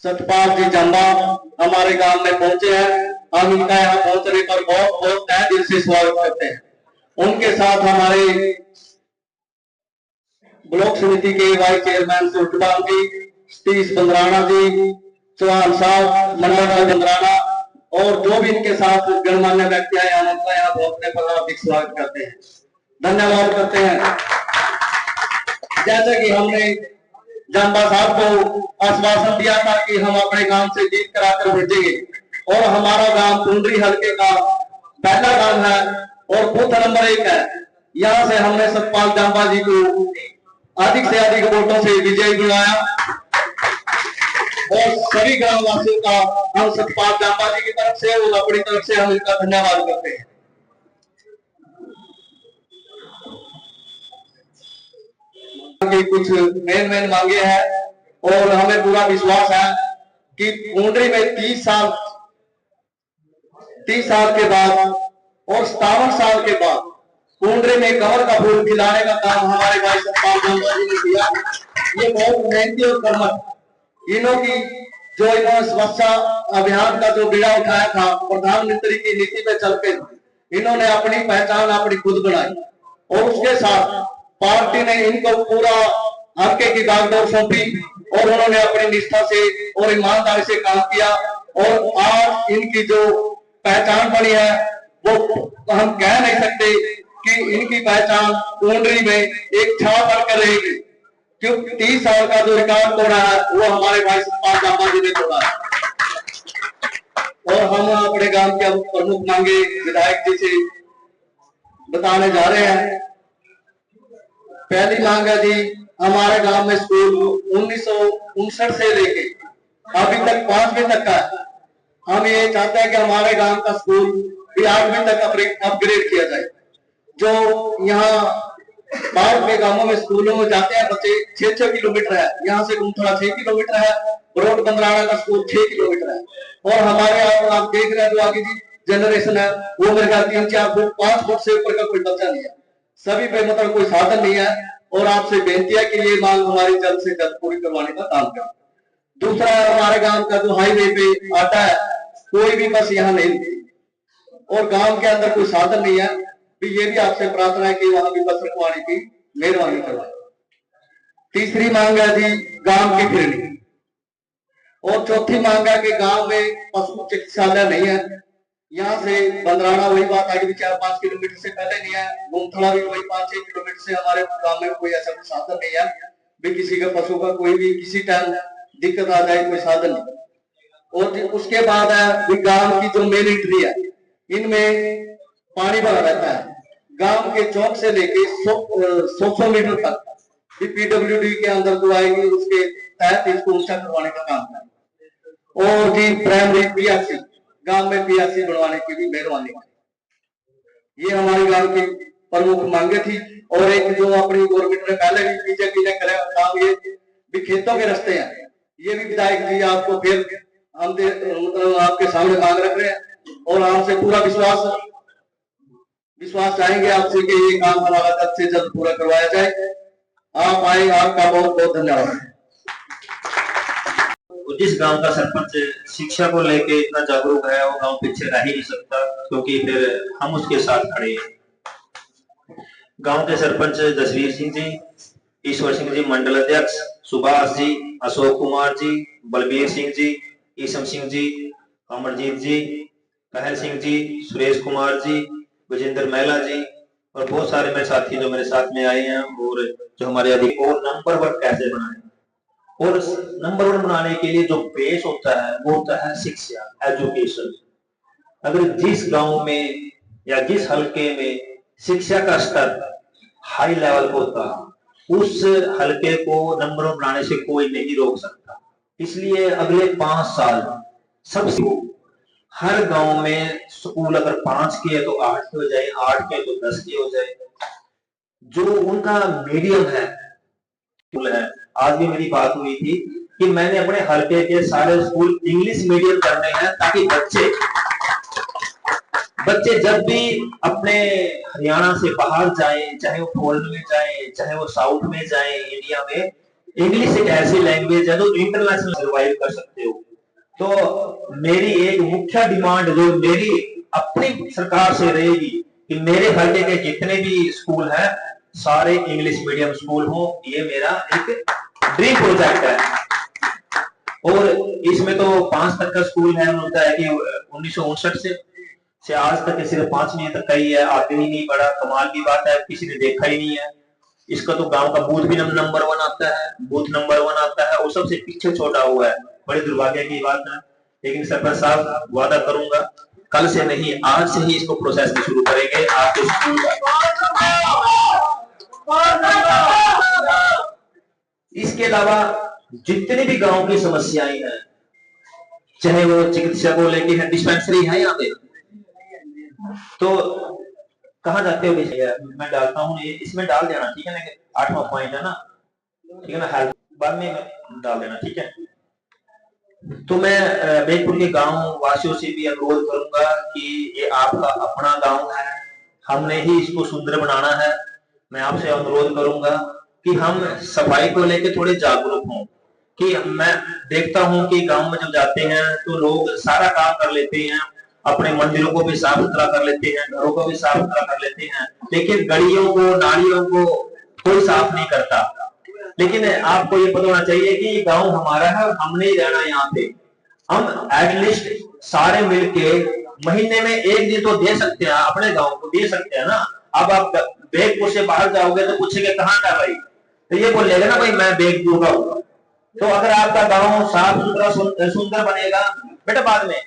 सतपाल जी जंबा हमारे गांव में पहुंचे हैं। हम इनका यहाँ पहुंचने पर बहुत बहुत तहे दिल से स्वागत करते हैं। उनके साथ हमारे ब्लॉक समिति के वाइस चेयरमैन सुल्तान जी, सतीश बंदराना जी, चौहान साहब, मंडल बंदराना और जो भी इनके साथ गणमान्य व्यक्ति आए हम उनका यहाँ पहुंचने पर हार्दिक स्वागत करते हैं, धन्यवाद करते हैं। जैसे कि हमने जंबा साहब को आश्वासन दिया था कि हम अपने गांव से जीत कराकर भेजेंगे और हमारा गांव कुंडरी हल्के का पहला गांव है और बूथ नंबर 1 है। यहां से हमने सतपाल जंबा जी को अधिक से अधिक वोटों से विजयी बनाया और सभी ग्राम वासियों का हम सतपाल जंबा जी की तरफ से और अपनी तरफ से हम इनका धन्यवाद करते हैं। की कुछ मेन मांगे हैं और हमें पूरा विश्वास है कि कुंडरी में 30 साल के बाद और 57 साल के बाद कुंडरी में कमल का फूल खिलाने का काम हमारे भाई सतपाल जंबा जी ने किया। ये बहुत मेहनती और कर्मठ इन्हों की जो इन्होंने स्वच्छता अभियान का जो बीड़ा उठाया था प्रधानमंत्री की नीति पे चलकर इन्होंने अपनी पहचान अपनी खुद बनाई और उसके साथ पार्टी ने इनको पूरा हल्के की बागडोर सौंपी और उन्होंने अपनी निष्ठा से और ईमानदारी से काम किया और आज इनकी जो पहचान बनी है वो हम कह नहीं सकते कि इनकी पहचान कुंडरी में एक छाप बनकर रहेगी, क्योंकि 30 साल का जो रिकॉर्ड तोड़ा है वो हमारे भाई सतपाल जंबा जी ने तोड़ा है। और हम अपने गांव के प्रमुख मांगे विधायक जी से बताने जा रहे हैं। पहली मांग है जी, हमारे गांव में स्कूल 1959 से लेके अभी तक 5वीं तक का है। हम ये चाहते हैं कि हमारे गांव का स्कूल भी 8वीं तक अपग्रेड किया जाए। जो यहाँ बाहर के गांवों में स्कूलों में जाते हैं बच्चे 6-6 किलोमीटर है, यहाँ से गुमथड़ा 6 किलोमीटर है, रोड बंदराना का स्कूल 6 किलोमीटर है और हमारे यहाँ आप देख रहे हैं जो आगे की जनरेशन है वो मेरे ख्याल 3-4 फुट 5 फुट से ऊपर का कोई बच्चा नहीं है, सभी पे मतलब कोई साधन नहीं है और आपसे बेनती है कि ये मांग हमारी जल्द से जल्द पूरी करवाने का काम करें। दूसरा, हमारे गांव का जो हाईवे पे आता है कोई भी बस यहाँ नहीं मिलती और गांव के अंदर कोई साधन नहीं है, भी ये भी आपसे प्रार्थना है कि वहां भी बस रखवाने की मेहरबानी करवाए। तीसरी मांग है जी गांव की फिरनी और चौथी मांग है कि गांव में पशु चिकित्सालय नहीं है। यहाँ से बंदराना वही बात आगे भी 4-5 किलोमीटर से पहले नहीं है, गुमथड़ा भी वही 5-6 किलोमीटर से हमारे गांव में कोई ऐसा साधन नहीं है भी किसी का पशु का कोई भी किसी टाइम दिक्कत आ जाए कोई साधन नहीं। और उसके बाद है गांव की जो मेन एंट्री है इनमें पानी भरा रहता है, गांव के चौक से लेके 100 मीटर तक पीडब्ल्यूडी के अंदर जो आएगी उसके तहत इसको ऊंचा करवाने का काम है। और जी प्राइमरी पीएचसी गांव में पीएचसी बनवाने की भी मेहरबानी है। ये हमारे गांव की प्रमुख मांगे थी। और एक जो अपनी गवर्नमेंट ने पहले भी बीजेपी ने करे काम ये भी खेतों के रास्ते हैं, ये भी विधायक जी आपको फिर हम मतलब आपके सामने मांग रख रहे हैं और हमसे पूरा विश्वास चाहेंगे आपसे कि ये काम हमारा जल्द से जल्द पूरा करवाया जाए। आप आए, आपका बहुत बहुत धन्यवाद। जिस गांव का सरपंच शिक्षा को लेके इतना जागरूक है वो गांव पीछे रह ही नहीं सकता, क्योंकि फिर हम उसके साथ खड़े हैं। गांव के सरपंच जसवीर सिंह जी, ईश्वर सिंह जी मंडल अध्यक्ष, सुभाष जी, अशोक कुमार जी, बलबीर सिंह जी, ईशम सिंह जी, अमरजीत जी, कहर सिंह जी, सुरेश कुमार जी, विजेंद्र महिला जी और बहुत सारे मेरे साथी जो मेरे साथ में आए हैं और जो हमारे अधिक और नंबर 1 कैसे बनाए। और नंबर 1 बनाने के लिए जो बेस होता है वो होता है शिक्षा, एजुकेशन। अगर जिस गांव में या जिस हलके में शिक्षा का स्तर हाई लेवल को होता उस हलके को नंबर 1 बनाने से कोई नहीं रोक सकता। इसलिए अगले 5 साल सबसे हर गांव में स्कूल अगर 5 के है तो 8 के हो जाए, 8 के तो 10 के हो जाए। जो उनका मीडियम है आज भी मेरी बात हुई थी कि मैंने अपने हलके के सारे स्कूल इंग्लिश मीडियम करने हैं ताकि बच्चे जब भी अपने हरियाणा से बाहर जाएं, चाहे वो फॉरेन में जाएं, चाहे वो साउथ में जाएं, इंडिया में, इंग्लिश एक ऐसी लैंग्वेज है जो इंटरनेशनल सर्वाइव कर सकते हो। तो मेरी एक मुख्य डिमांड जो मेरी अपनी सरकार से रहेगी कि मेरे हल्के के जितने भी स्कूल हैं सारे इंग्लिश मीडियम स्कूल हो। ये मेरा एक ड्रीम प्रोजेक्ट है। और इसमें तो 5 तक का स्कूल है, होता है कि 1959 से आज तक सिर्फ 5वीं तक का ही है, आगे ही नहीं बढ़ा। कमाल की बात है, किसी ने देखा ही नहीं है इसका। तो गांव का बूथ भी नंबर 1 आता है, बूथ नंबर 1 आता है, और सबसे पीछे छोड़ा हुआ है। बड़ी दुर्भाग्य की बात है। लेकिन सरपंच साहब वादा करूंगा कल से नहीं आज से ही इसको प्रोसेस में शुरू करेंगे आपके स्कूल का। इसके अलावा जितनी भी गांव की समस्याएं हैं, चाहे वो चिकित्सा को लेके है, डिस्पेंसरी है यहाँ पे, तो कहाँ जाते हो? मैं डालता हूँ, इसमें डाल देना, ठीक है ना? 8वां पॉइंट है ना, ठीक है ना? हेल्थ बाद में डाल देना, ठीक है? तो मैं बेगपुर के गांव वासियों से भी अनुरोध करूंगा कि ये आपका अपना गांव है, हमने ही इसको सुंदर बनाना है। मैं आपसे अनुरोध करूंगा कि हम सफाई को लेकर थोड़े जागरूक हों। कि मैं देखता हूं कि गांव में जब जाते हैं तो लोग सारा काम कर लेते हैं, अपने मंदिरों को भी साफ सुथरा कर लेते हैं, घरों को भी साफ सुथरा कर लेते हैं, लेकिन गलियों को नालियों को कोई साफ नहीं करता। लेकिन आपको ये पता होना चाहिए कि गांव हमारा है और हमने ही रहना है यहाँ पे। हम एटलीस्ट सारे मिलके महीने में एक दिन तो दे सकते हैं, अपने गांव को दे सकते हैं ना। अब आप बेगपुर से बाहर जाओगे तो पूछेंगे कहाँ का भाई, तो ये बोलेगा ना भाई मैं बेगपुर का हूँ। तो अगर आपका गांव साफ सुथरा सुंदर बनेगा बेटा, बाद में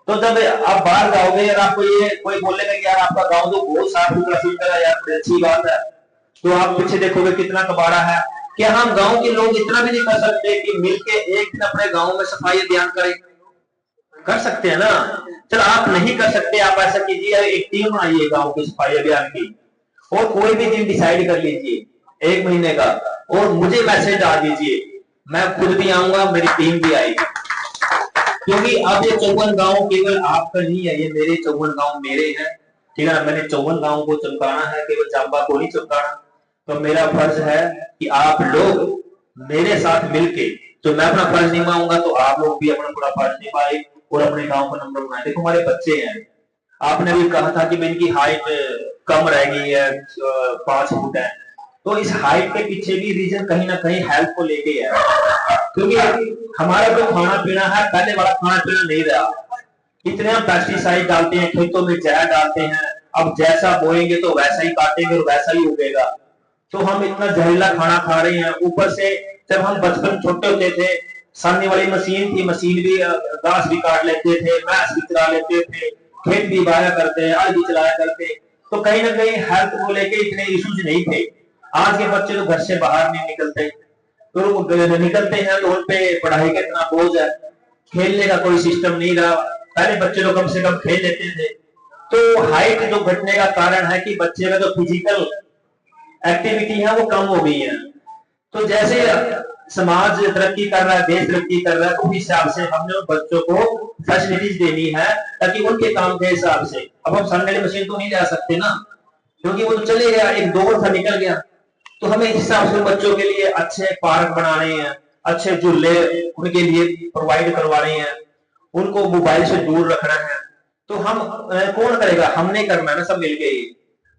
तो जब आप बाहर जाओगे और आपको ये कोई बोलेगा कि यार आपका गांव तो बहुत साफ सुथरा सुंदर है यार, अच्छी बात है, तो आप पीछे देखोगे कितना कबाड़ा है। क्या हम गांव के लोग इतना भी नहीं कर सकते कि मिलके एक दिन अपने गांव में सफाई अभियान करें? कर सकते हैं ना। चल आप नहीं कर सकते, आप ऐसा कीजिए, एक टीम बनाइए गांव की सफाई अभियान की, और कोई भी दिन डिसाइड कर लीजिए 1 महीने का, और मुझे मैसेज डाल दीजिए, मैं खुद भी आऊंगा, मेरी टीम भी आएगी। क्योंकि अब ये 54 गांव केवल आपका नहीं है, ये मेरे 54 गांव मेरे हैं, ठीक है ना? मैंने 54 गांव को चमकाना है, केवल चंबा को नहीं चमकाना। तो मेरा फर्ज है कि आप लोग मेरे साथ मिलके, तो मैं अपना फर्ज निभाऊंगा तो आप लोग भी अपना पूरा फर्ज निभाए और अपने गांव का नंबर बनाए। देखो हमारे बच्चे हैं, आपने भी कहा था कि इनकी हाइट कम रह गई है, 5 फुट है, तो इस हाइट के पीछे भी रीजन कहीं ना कहीं हेल्थ को लेके है। क्योंकि हमारा जो खाना पीना है पहले वाला खाना पीना नहीं रहा, इतने हम पेस्टिसाइड डालते हैं, खेतों में जहर डालते हैं, अब जैसा बोएंगे तो वैसा ही काटेंगे और वैसा ही उगेगा। तो हम इतना जहरीला खाना खा रहे हैं। ऊपर से जब हम बचपन छोटे होते थे, सामने वाली मशीन थी, मशीन भी घास भी काट लेते थे, भैंस भी चला लेते थे, खेत भी बाया करते, हल भी चलाया करते, तो कहीं ना कहीं हेल्थ को लेके इतने इश्यूज नहीं थे। आज के बच्चे तो घर से बाहर नहीं निकलते, तो निकलते हैं तो उन पे पढ़ाई का इतना बोझ है, खेलने का कोई सिस्टम नहीं रहा। पहले बच्चे लोग कम से कम खेल लेते थे। तो हाइट जो घटने का कारण है कि बच्चे का जो फिजिकल एक्टिविटी है वो कम हो गई है। तो जैसे समाज तरक्की कर रहा है, देश तरक्की कर रहा है, तो उस हिसाब से हमने बच्चों को फैसिलिटीज देनी है ताकि उनके काम के हिसाब से। अब हम संडे मशीन तो नहीं ले सकते ना, क्योंकि वो तो चले गया, एक दौर था निकल गया। तो हमें इस हिसाब से बच्चों के लिए अच्छे पार्क बनाने हैं, अच्छे झूले उनके लिए प्रोवाइड करवाने हैं, उनको मोबाइल से दूर रखना है। तो हम कौन करेगा? हमने करना है ना, सब मिलके ही।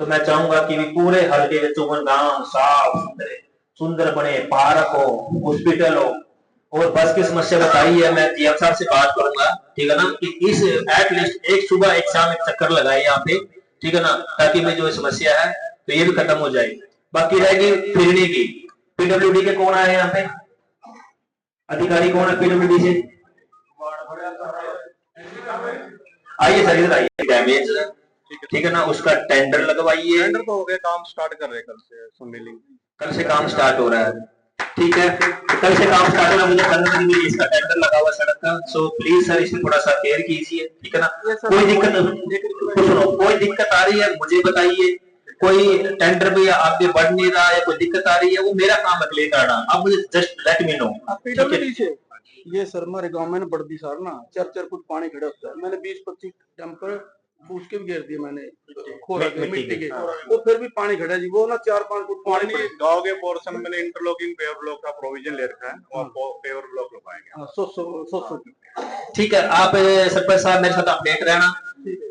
तो मैं चाहूंगा कि पूरे हल्के के 54 गांव साफ सुथरे सुंदर बने, पार्क हो, हॉस्पिटल हो। और बस की समस्या बताई है, मैं डीएम साहब से बात करूंगा, ठीक है ना, कि इस एटलीस्ट एक सुबह एक शाम एक चक्कर लगाए यहाँ पे, ठीक है ना, ताकि मैं जो समस्या है तो ये भी खत्म हो जाए। बाकी रहेगी फिरने की, पीडब्ल्यूडी के कौन आए यहाँ पे? अधिकारी कौन है पीडब्ल्यूडी से? आइए सर, इधर आइए। डैमेज, ठीक है ना, उसका टेंडर लगवाइए। टेंडर तो हो गया, काम स्टार्ट कर रहे हैं, कल से सुन, कल से काम स्टार्ट हो रहा है, ठीक है? कल से काम स्टार्ट हो रहा है, मुझे 15 दिन में इसका टेंडर लगा हुआ सड़क का। सो प्लीज सर इसमें थोड़ा सा केयर कीजिए, ठीक है ना? कोई दिक्कत, सुनो, कोई दिक्कत आ रही है मुझे बताइए, कोई टेंडर भी आगे बढ़ नहीं रहा है, कोई दिक्कत आ रही है, वो मेरा काम है क्लियर करना। अब मुझे just let me know. PWD से ये सर हमारे गांव में बढ़ती सार ना 4-4 फुट पानी खड़ा होता है। मैंने 20-25 डंपर उसके भी घेर दिए मैंने, खोरा के, मिट्टी मिट्टी के, के, हाँ। वो फिर भी पानी खड़ा जी, वो ना 4-5 फुट पानी पानी गांव के पोर्शन में इंटरलॉकिंग पेवर ब्लॉक का प्रोविजन ले रखा है, वहाँ पेवर ब्लॉक लगवाएंगे। हाँ, 100 ठीक है। आप सरपंच साहब मेरे साथ अपडेट रहना,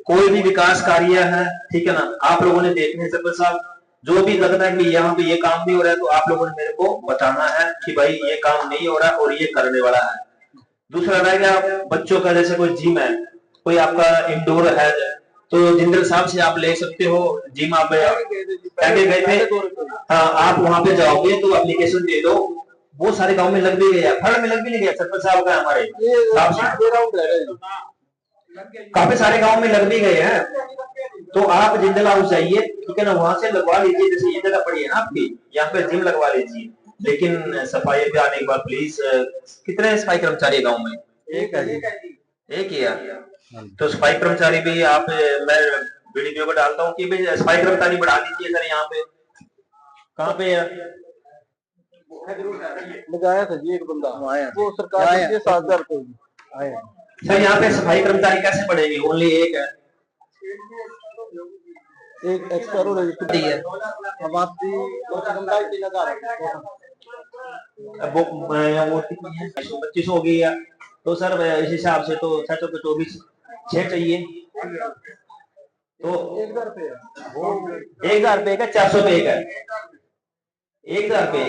कोई भी विकास कार्य है, ठीक है ना, आप लोगों ने देखने सरपंच साहब, जो भी लगता है कि यहाँ पे ये काम नहीं हो रहा है तो आप लोगों ने मेरे को बताना है कि भाई ये काम नहीं हो रहा और ये करने वाला है। दूसरा रह गया बच्चों का, जैसे कोई जिम है, कोई आपका इंडोर है, तो जिंदल साहब से आप ले सकते हो जिम। आप पहले गए थे, हाँ, आप वहां पे जाओगे तो एप्लीकेशन दे दो, बहुत सारे गांव में लग भी गया, फल में लग भी नहीं गया सरपंच साहब का हमारे काफी सारे गांव में लग भी गए हैं। तो आप जिंदल हाउस जाइए, ठीक है ना, वहां से लगवा लीजिए, जैसे ये जगह पड़ी है ना आपकी, यहाँ पे जिम लगवा लीजिए। लेकिन सफाई अभियान एक बार प्लीज, कितने सफाई कर्मचारी गांव में? एक है जी, एक ही है। तो सफाई कर्मचारी भी आप, मैं वीडियो को डालता हूँ कि भाई सफाई कर्मचारी बढ़ा दीजिए सर। यहाँ पे कहाँ पे है? लगाया था जी एक बंदा, वो सरकार के 7,000 रुपए आए। सर यहाँ पे सफाई कर्मचारी कैसे बढ़ेगी? ओनली एक है, एक एक्स्ट्रा रोल रजिस्टर है, अब आपकी लगा रहे वो कितनी है? 25 हो गई है। तो सर इस हिसाब से तो 24 6 चाहिए, तो 1,000 रुपए 1,000 रुपए का 400 रुपए का, 1,000 रुपए।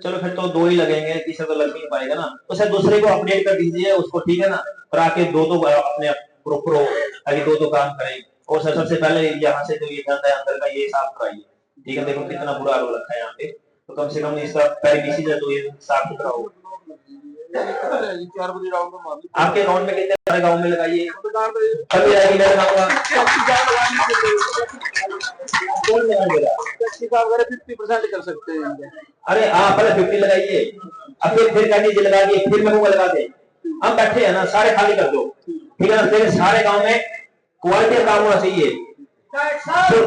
चलो फिर तो 2 ही लगेंगे, तीसरा तो लग नहीं पाएगा ना। तो सर दूसरे को अपडेट कर दीजिए उसको, ठीक है ना, और आके दो अपने प्रॉपर आगे 2 काम करें। और सर सबसे पहले यहाँ से जो ये गंद है अंदर का, ये साफ कराइए, ठीक है। देखो कितना बुरा हाल हो रखा है यहाँ पे, तो कम से कम इसका पहले तो ये साफ सुथरा हो। 4 बजे राउंड में मार आपके अकाउंट में कितने सारे गाँव में लगाइए, कभी आएगी मैं लगाऊंगा 50% कर सकते हैं। अरे हाँ, पहले 50 लगाइए, अब फिर कर दीजिए, लगा दिए, फिर मैं लगा दे। हम बैठे हैं ना, सारे खाली कर दो, ठीक है ना। फिर सारे गांव में क्वालिटी काम होना चाहिए। तो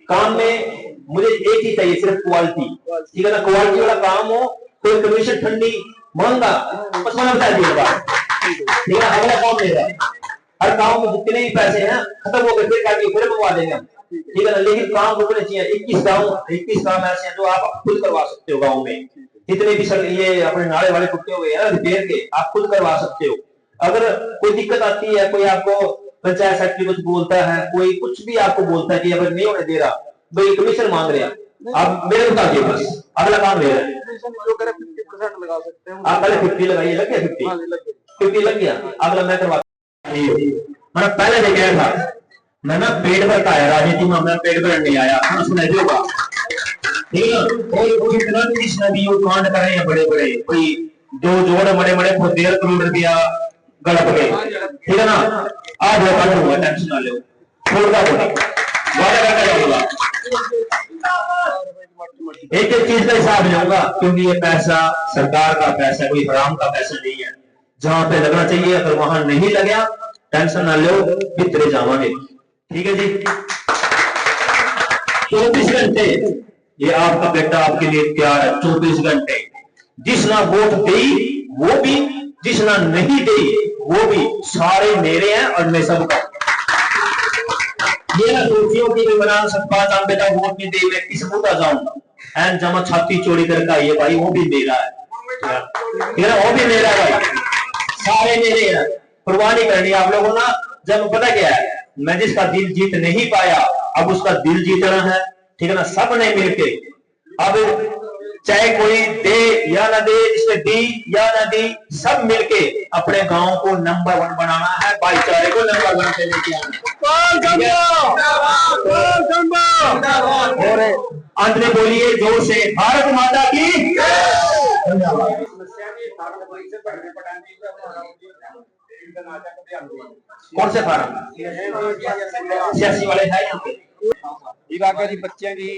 काम में मुझे एक ही चाहिए, सिर्फ क्वालिटी, ठीक है ना। क्वालिटी वाला काम हो, कोई कमीशन ठंडी महंगा बस मैंने बता दिया, ठीक है। अगला काम मेरा, हर गांव में जितने भी पैसे हैं खत्म हो गए, फिर काटिए, फिर मंगवा देंगे हम, ठीक है ना। लेकिन काम रुकने चाहिए। 21 काम ऐसे हैं जो आप खुद करवा सकते हो गाँव में। जितने भी सर ये अपने नाले वाले टूटे हुए हैं रिपेयर के, आप खुद करवा सकते हो। अगर कोई दिक्कत आती है, कोई आपको पंचायत सेक्रेटरी कुछ बोलता है, कोई कुछ भी आपको बोलता है कि अगर नहीं होने दे रहा, भाई कमीशन मांग रहे हैं, आप मेरे बता दिए, बस अगला काम ले रहे हैं। 50% लगा सकते हैं आप पहले 50 लगाइए, लग गया 50 लग गया, अगला मैं करवा। मैंने पहले से कहा था, मैं ना पेट भर का आया राजनीति में, मैं पेट भर नहीं आया, सुना होगा, ठीक है। कोई इतना इस नदी कांड कर रहे हैं बड़े बड़े, कोई दो जोड़ बड़े बड़े 1.5 करोड़ रुपया गड़प गए, ठीक है ना। आज वो खत्म हुआ, टेंशन ना लो, छोड़ता वादा करके जाऊंगा, एक एक चीज का हिसाब लूंगा, क्योंकि ये पैसा सरकार का पैसा, कोई हराम का पैसा नहीं है। जहां पे लगना चाहिए, अगर वहां नहीं लगा, टेंशन ना लो, भीतरे जावांगे, ठीक है जी। 24 घंटे ये आपका बेटा आपके लिए तैयार है, 24 घंटे। जिसना वोट दी वो भी, जिसना नहीं दी वो भी, सारे मेरे हैं और मैं सबका। ये ना सोचियो कि मैं बना सकता था, बेटा वोट नहीं दे, मैं किस मुद्दा जाऊं, एंड जमा छाती चोरी करके आइए भाई, वो भी मेरा है, वो भी मेरा है भाई, सारे मेरे हैं, परवाह नहीं करनी आप लोगों ना। जब पता क्या है, मैं जिसका दिल जीत नहीं पाया, अब उसका दिल जीतना है, ठीक है ना। सब ने मिलके, अब चाहे कोई दे या ना दे, जिसने दी या ना दी, सब मिलके अपने गांव को नंबर 1 बनाना है, भाईचारे को नंबर 1 पे लेके आना। और अंत में बोलिए जोर से, भारत माता की धन्यवाद। कौन से फार्म? सियासी वाले है यहाँ पे, इलाके की बच्चे जी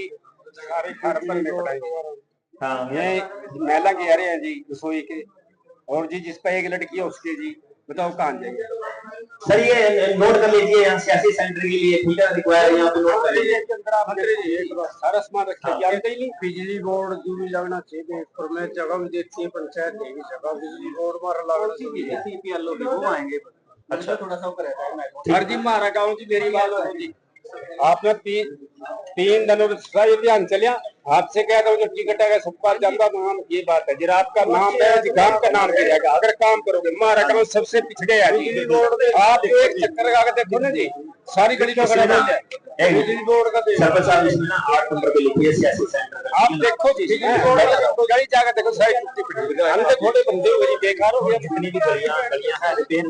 सारे फार्म भरने पड़ाए। हाँ, ये महिला के आ रहे हैं जी रसोई के, और जी जिस पे एक लड़की है उसके जी, बताओ कहाँ जाएंगे। सर ये नोट कर लीजिए, यहाँ सियासी सेंटर के लिए ठीक है, रिक्वायर यहाँ पे नोट कर लीजिए। सारा सामान रखा है। बिजली बोर्ड जो भी लगना चाहिए पर मैं जगह भी देखती है, पंचायत देगी जगह, बिजली बोर्ड मार लगना चाहिए, वो आएंगे। अच्छा थोड़ा सा रहता है हर जी मारा गाँव जी मेरी बात होगी। आपने तीन दिनों से ये ध्यान चलिया हाथ से क्या करो, टिकट है सबका जाता नाम, ये बात है जी, आपका नाम है जी, गांव का नाम गिरेगा अगर काम करोगे। हमारा गांव सबसे पिछड़े है जी, आप एक चक्कर आगे देखो ना जी, सारी गली का बिजली बोर्ड का सरपंच साहब इसमें ना 8 नंबर पे लिखिए सियासी सेंटर। आप देखो जी, गली जाकर देखो सारी टूटी पड़ी, अंदर थोड़े बंदे हुए बेकार हो गया, जितनी भी गलियां हैं रिपेयर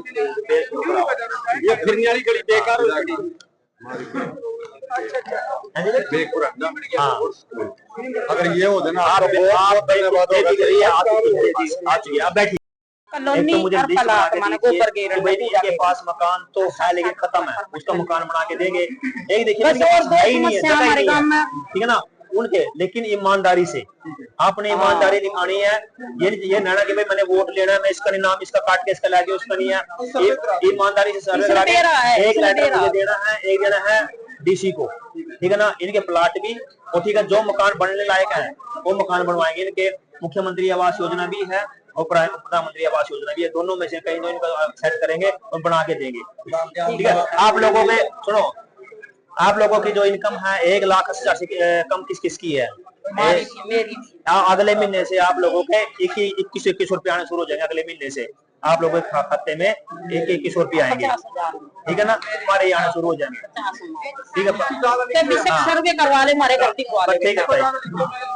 ये फिरने वाली गली बेकार हो गई। अगर ये हो जाए ना आप बैठिए। कॉलोनी मुझे और प्लाट माने ऊपर के के पास मकान तो है लेकिन खत्म है, उसका मकान बना के देंगे। एक देखिए बस और दो समस्या हमारे गांव में, ठीक है ना उनके, लेकिन ईमानदारी से आपने ईमानदारी दिखानी है। ये ना कि भाई मैंने वोट लेना है, मैं इसका नहीं नाम इसका काट के इसका ला दिया, उसका नहीं है। ईमानदारी से सर्वे करा के एक लेटर मुझे देना है, एक देना है डीसी को, ठीक है ना। इनके प्लाट भी और ठीक है, जो मकान बनने लायक है वो मकान बनवाएंगे। इनके मुख्यमंत्री आवास योजना भी है और प्रधानमंत्री आवास योजना भी है, दोनों में से कहीं तो इनका सेट करेंगे और बना के देंगे, ठीक है। आप लोगों में सुनो, आप लोगों की जो इनकम है 1,80,000 से कम किस किस की है? अगले महीने से आप लोगोों के 21 रुपये आने शुरू हो जाएंगे। अगले महीने से आप लोगों के खाते में 21 रुपये आएंगे, ठीक है ना, हमारे यहाँ शुरू हो जाएंगे, ठीक है। सर्वे करवा ले हमारे घर, ठीक है।